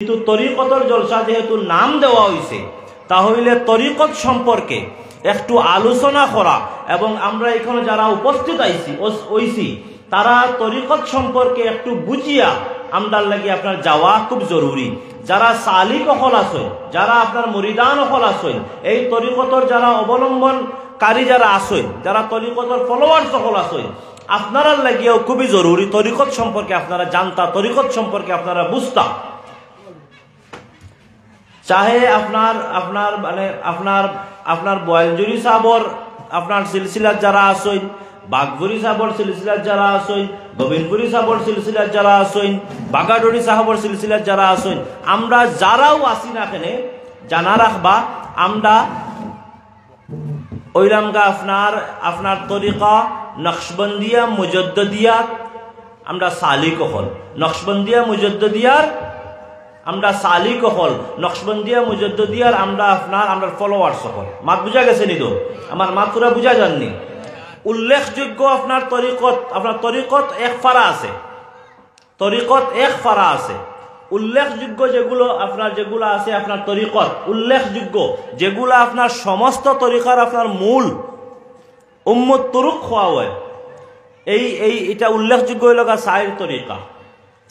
কিন্তু তরিকতর জলসা যেহেতু নাম দেওয়া হয়েছে, তাহলে তরিকত সম্পর্কে একটু আলোচনা করা এবং আমরা এখানে যারা উপস্থিত হইছি তারা তরিকত সম্পর্কে একটু বুঝিয়া আমদার লাগে আপনার যাওয়া খুব জরুরি। যারা সালিক হল আসেন, যারা আপনার মরিদান হল আসেন, এই তরিকতর যারা অবলম্বনকারী যারা আসেন, যারা তরিকতর ফলোয়ার্স হল আসেন, আপনারা লাগিয়েও খুবই জরুরি তরিকত সম্পর্কে আপনারা জানতা, তরিকত সম্পর্কে আপনারা বুঝতা। চাহে আপনার বয়ালজুরি সাহবর আপনার সিলসিলার যারা আসেন, বাগজুরি সাহবর সিলসিলার যারা আসেন, গোবিন্দপুরি সাহবর সিলসিলার যারা আসেন, বাগাডুরি সাহবর সিলসিলার যারা আসেন, আমরা যারাও আসি না কেন জানা রাখবা আমরা ওইরামগা আপনার তরিকা নকশবন্দিয়া মুজদ্দিদিয়া আমরা সালিক হল, নকশবন্দিয়া মুজদ্দিদিয়ার আমরা সালিক হল, নকশবন্দিয়া মুজদ্দিদিয়ার আমরা ফলোয়ার্স হল। মাত বুঝা গেছে নি? তো আমার মাত পুরা বুঝা যাননি? উল্লেখযোগ্য আপনার তরিকত এক ফারা আছে, তরিকত এক ফারা আছে। উল্লেখযোগ্য যেগুলো আছে আপনার তরিকত উল্লেখযোগ্য যেগুলো আপনার সমস্ত তরিকার আপনার মূল উম্মত তুরুক হওয়া হয়, এটা উল্লেখযোগ্য হইল সাইর তরিকা।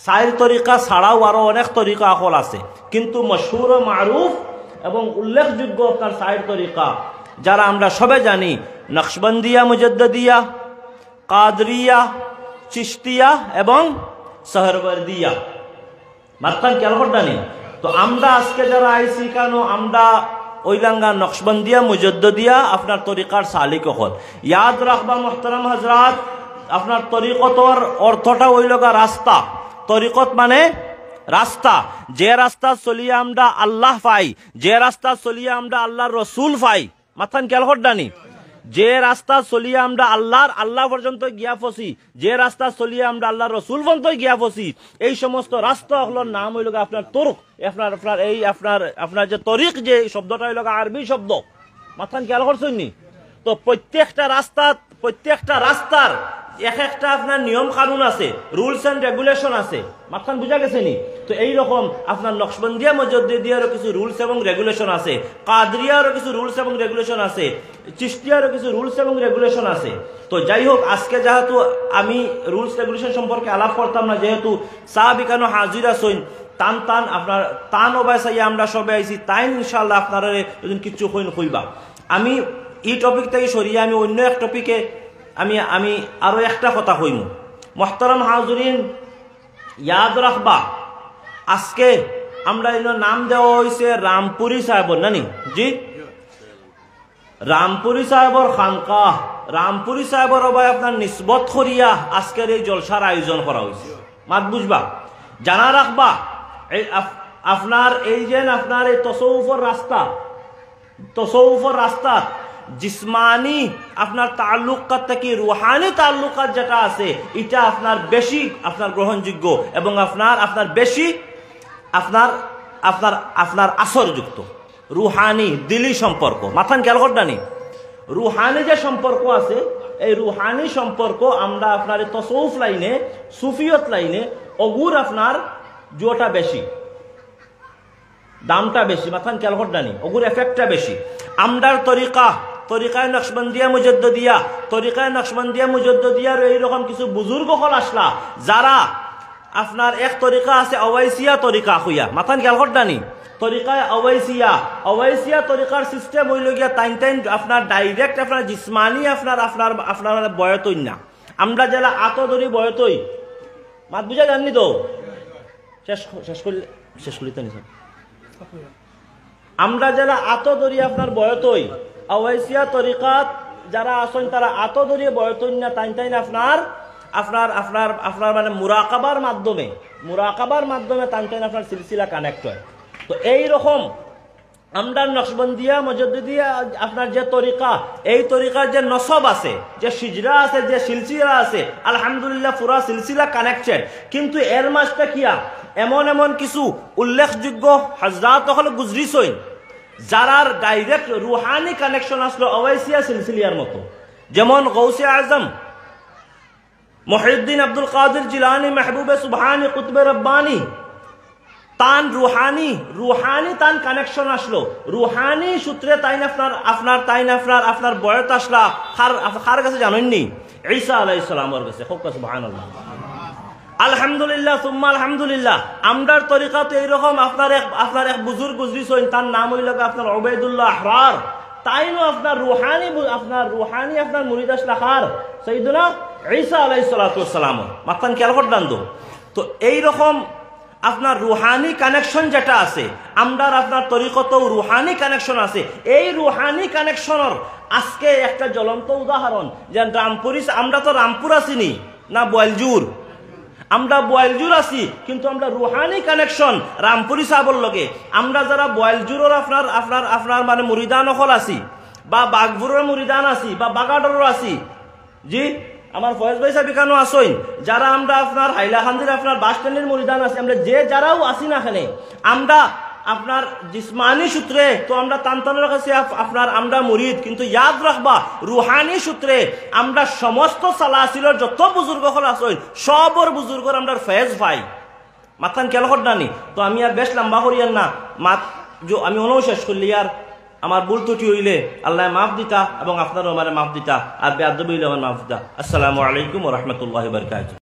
সাইর তরিকা ছাড়াও আরো অনেক তরিকা আকল আছে, কিন্তু মশহুর ও মারুফ এবং উল্লেখযোগ্য আপনার সাইর তরিকা যারা আমরা সবে জানি, নকশবন্দিয়া মুজদ্দিদিয়া, কাদরিয়া, চিশতিয়া এবং সহরবর্দিয়া। মাত্রান খেয়াল করতানি? তো আমরা আজকে যারা আইসি কেন আমরা ওইলাঙ্গা নকশবন্দিয়া মুজদ্দিদিয়া আপনার তরিকার সালিক হল। ইয়াদ রাখবা মোহতারাম হজরাত, আপনার তরিকতর অর্থটা ওইলগা রাস্তা। তরিকত মানে রাস্তা, যে রাস্তা চলিয়ে আমরা আল্লাহ পাই, যে রাস্তা চলিয়ে আমরা আল্লাহর রসুল পাই। মাথান খেয়াল করতানি? যে রাস্তা চলিয়ে আমরা আল্লাহ পর্যন্ত গিয়া ফসি, যে রাস্তা চলিয়ে আমরা আল্লাহর রসুল পর্যন্ত গিয়া ফসি, এই সমস্ত রাস্তা হলোর নাম হইল আপনার তরুক। আপনার যে তরিক, যে শব্দটা হইল আরবি শব্দ। মাথান খেয়াল করছেন নি? তো প্রত্যেকটা রাস্তার এক একটা আপনার নিয়ম কানুন আছে, রুলস এন্ড রেগুলেশন আছে। মাথান বুঝা গেছে নি? তো এইরকম আপনার নকশবন্দিয়া মুজদ্দিদিয়ারও কিছু রুলস এবং রেগুলেশন আছে, কাদরিয়ারও কিছু রুলস এবং রেগুলেশন আছে, চিশতিয়ারও কিছু রুলস এবং রেগুলেশন আছে। তো যাই হোক, আজকে যেহেতু আমি রুলস রেগুলেশন সম্পর্কে আলাপ করতাম না, যেহেতু সাহাবিকানো হাজির আসইন, আপনার তান ওবাই চাইয়া আমরা সবে আইছি, তাই ইনশাআল্লাহ আপনারা যদি কিছু কইবা। আমি এই টপিক থেকে সরিয়ে আমি অন্য এক টপিকে আমি আরো একটা কথা কইমু। মোহতারাম হাজরিন, ইয়াদ রাখবা আজকে আমরা নাম দেওয়া হয়েছে রামপুরি সাহেবর, নানি জি, রামপুরি সাহেবর খানকাহ, রামপুরি সাহেবর ভাই আপনার নিসবত করিয়া আজকের এই জলসার আয়োজন করা হয়েছে। মাত বুঝবা, জানা রাখবা আপনার এই যে আপনার এই তসৌফর রাস্তা জিসমানি আপনার তাল্লুকাত থেকে রুহানি তাল্লুকাত যেটা আছে, এটা আপনার বেশি আপনার গ্রহণযোগ্য এবং আপনার বেশি আপনার আসরযুক্ত রুহানি দিলি সম্পর্ক। মাথান খেয়াল করতানি? রুহানি যে সম্পর্ক আছে, এই রুহানি সম্পর্ক আমরা আপনার তসৌফ লাইনে, সুফিয়ত লাইনে অগুর আপনার জোটা বেশি, দামটা বেশি। মাথান খেয়াল করতানি? অগুর এফেক্টটা বেশি। আমরার তরিকায় নকশবন্দিয়া মুজদ্দিদিয়ার এইরকম কিছু বুজুর্গ হল আসলা, যারা আপনার এক তরিকা আছে অওয়াইসিয়া তরিকা হইয়া। মাথান খেয়াল করতানি? তরিকায় অওয়াইসিয়া তরিকার সিস্টেম হইল গিয়া টাইম আপনার ডাইরেক্ট আপনার জিসমানি আপনার বয়তই না। আমরা যারা আত ধরি বয়তই, মাত বুঝা জাননি? তো শেষ করি তো নি স্যার। আমরা যারা আত ধরি আপনার বয়তই, অওয়াইসিয়া তরিকাত যারা আসেন তারা আত ধরিয়ে বয়তই না, টাইম আপনার মানে মুরাকাবার মাধ্যমে টাইম আপনার সিলসিলা কানেক্ট হয়। তো এইরকম আমরা নকশবন্দিয়া মুজদ্দিদিয়া আপনার যে তরিকা, এই তরিকার যে নসব আছে, যে সিজরা আছে, যে সিলসিলা আছে, আলহামদুলিল্লাহ পুরা সিলসিলা কানেক্টেড। কিন্তু এর মাঝটা কিয়া এমন কিছু উল্লেখযোগ্য হযরত হল গুজরিসইন, যারার ডাইরেক্ট রুহানি কানেকশন আসলো অওয়াইসিয়া সিলসিলার মতো, যেমন গৌসে আজম মুহিউদ্দিন আব্দুল কাদের জিলানী, মাহবুবে সুবহানী, কুতবে রব্বানী, তান রুহানি তান কানেকশন আসলো, রুহানি সূত্রে তাইন আপনার বয়স আসলা খার কাছে জানেননি? ঈসা আলাইহিস সালামের কাছে। সুবহানাল্লাহ, আলহামদুলিল্লাহ সুম্মা আলহামদুলিল্লাহ। আমরার তরিকা তো এইরকম। আপনার এক বুজুর্গ গুজরিছেন, তার নাম হইল আপনার উবাইদুল্লাহ আহরার। তাইনো আপনার রুহানি আপনার মুরিদ আসলা খার সাইয়্যিদুনা ঈসা আলাইহিস সালাতু ওয়াস সালাম। মাথান খেয়াল করদান তো এইরকম আপনার রুহানি কানেকশন যেটা আছে, আমরার আপনার তরিকতেও রুহানি কানেকশন আছে। এই রুহানি কানেকশনের আজকে একটা জ্বলন্ত উদাহরণ, যে আমরা তো রামপুর আসিনি না বয়লজুর, আমরা বয়লজুর আছি, কিন্তু আমরা রুহানি কানেকশন রামপুরি সাহাবর লগে। আমরা যারা বয়লজুরের আপনার মানে মুরিদান হল আছি, বা বাগপুরের মুরিদান আছি, বা বাগাডরের আছি, জি আমার ফয়েজ ভাই সাহেব এখানেও আসইন, যারা আমরা আপনার হাইলাকান্দির আপনার বাস স্ট্যান্ডের মুরিদান আছি, আমরা যারাও আসি না এখানে, আমরা আপনার জিসমানি সূত্রে তো আমরা তান্তানের কাছে আমরা মুরিদ, কিন্তু ইয়াদ রাখবা রুহানি সূত্রে আমরা সমস্ত সালাসিলের যত বুজুর্গ হল আসইন সবর বুজুর্গর আমরা ফয়েজ ভাই। মাথান কেন করডানি তো আমি আর বেশ লম্বা করিয়ার না, আমি শেষ করলি আর আমার ভুল ত্রুটি হইলে আল্লাহ মাফ দিতা, এবং আপনারও আমার মাফ দিতা, আর বেয়াদবি হইলে আমার মাফ দিতা। আসসালামু আলাইকুম ওয়া রাহমাতুল্লাহি ওয়া বারাকাতুহু।